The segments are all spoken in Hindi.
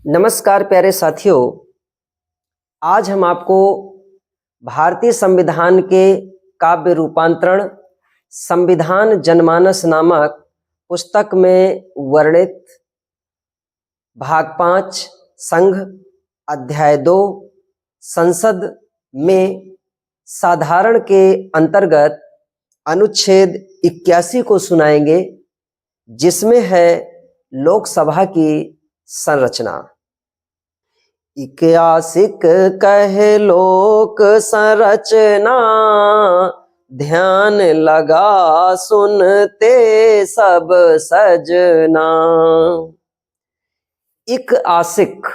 नमस्कार प्यारे साथियों। आज हम आपको भारतीय संविधान के काव्य रूपांतरण संविधान जनमानस नामक पुस्तक में वर्णित भाग 5 संघ अध्याय 2 संसद में साधारण के अंतर्गत अनुच्छेद 81 को सुनाएंगे, जिसमें है लोकसभा की संरचना। इक्यासिक कहे लोक संरचना, ध्यान लगा सुनते सब सजना। इक आसिक,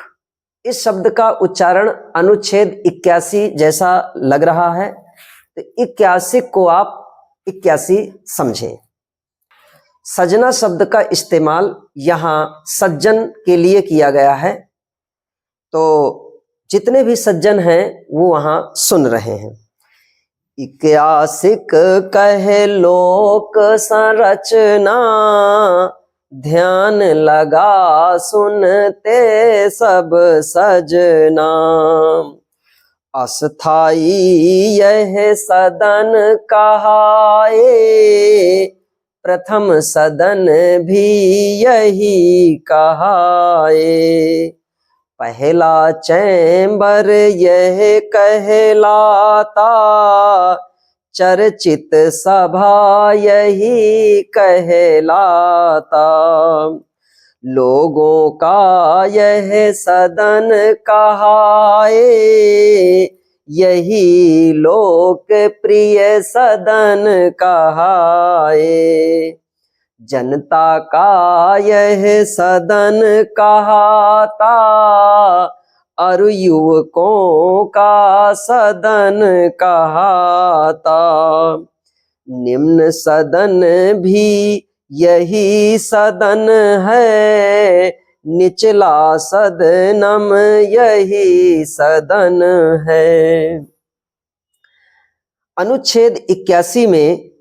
इस शब्द का उच्चारण अनुच्छेद 81 जैसा लग रहा है, तो इक्यासिक को आप 81 समझें। सजना शब्द का इस्तेमाल यहाँ सज्जन के लिए किया गया है, तो जितने भी सज्जन हैं वो वहाँ सुन रहे हैं। इक्यासिक कहे लोक संरचना, ध्यान लगा सुनते सब सजना। अस्थाई यह सदन कहाए, प्रथम सदन भी यही कहाए। पहला चैम्बर यह कहलाता, चर्चित सभा यही कहलाता। लोगों का यह सदन कहाए, यही लोकप्रिय सदन कहाए। जनता का यह सदन कहाता, और युवकों का सदन कहाता। निम्न सदन भी यही सदन है, निचला सदनम यही सदन है। अनुच्छेद 81 में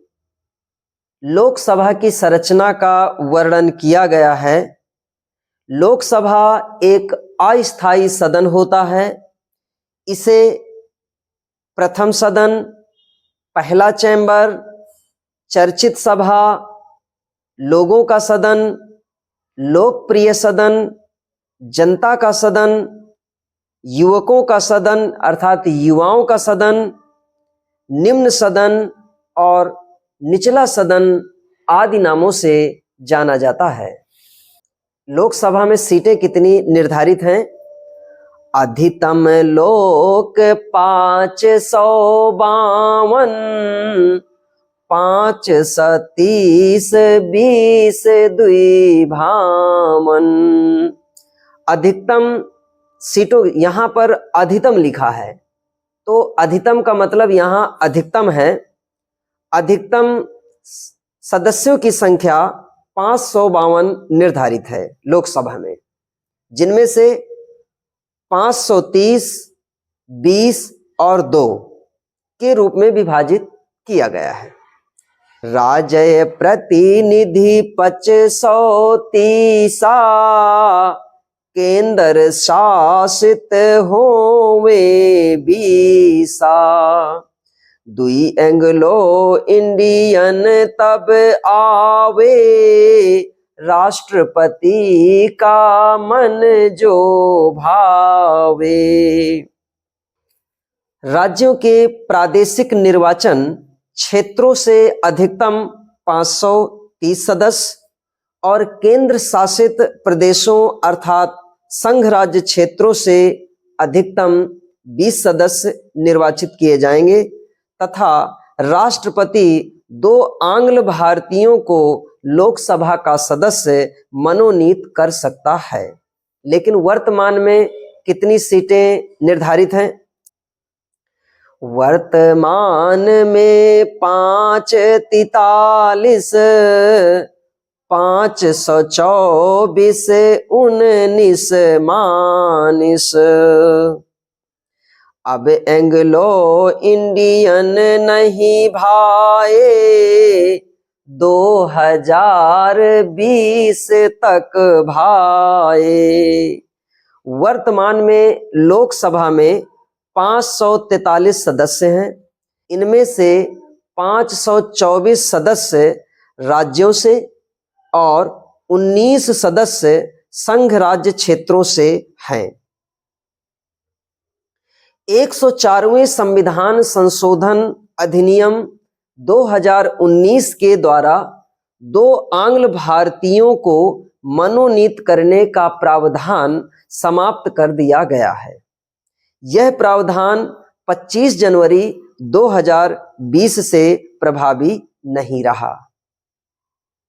लोकसभा की संरचना का वर्णन किया गया है। लोकसभा एक अस्थायी सदन होता है। इसे प्रथम सदन, पहला चैम्बर, चर्चित सभा, लोगों का सदन, लोकप्रिय सदन, जनता का सदन, युवकों का सदन अर्थात युवाओं का सदन, निम्न सदन और निचला सदन आदि नामों से जाना जाता है। लोकसभा में सीटें कितनी निर्धारित हैं? अधिकतम लोक 552, 530 20 द्विभावन। अधिकतम सीटों, यहाँ पर अधिकतम लिखा है, तो अधिकतम का मतलब यहाँ अधिकतम है। अधिकतम सदस्यों की संख्या 552 निर्धारित है लोकसभा में, जिनमें से 530, 20 और 2 के रूप में विभाजित किया गया है। राज्य प्रतिनिधि 530, केंद्र शासित होवे 20। दुई एंग्लो इंडियन तब आवे, राष्ट्रपति का मन जो भावे। राज्यों के प्रादेशिक निर्वाचन क्षेत्रों से अधिकतम 530 सदस्य और केंद्र शासित प्रदेशों अर्थात संघ राज्य क्षेत्रों से अधिकतम 20 सदस्य निर्वाचित किए जाएंगे, तथा राष्ट्रपति 2 आंग्ल भारतीयों को लोकसभा का सदस्य मनोनीत कर सकता है। लेकिन वर्तमान में कितनी सीटें निर्धारित हैं? वर्तमान में 543, 524, 19 मानिस। अब एंग्लो इंडियन नहीं भाए, 2020 तक भाए। वर्तमान में लोकसभा में 543 सदस्य हैं। इनमें से 524 सदस्य राज्यों से और 19 सदस्य संघ राज्य क्षेत्रों से हैं। 104वें संविधान संशोधन अधिनियम 2019 के द्वारा 2 आंग्ल भारतीयों को मनोनीत करने का प्रावधान समाप्त कर दिया गया है। यह प्रावधान 25 जनवरी 2020 से प्रभावी नहीं रहा।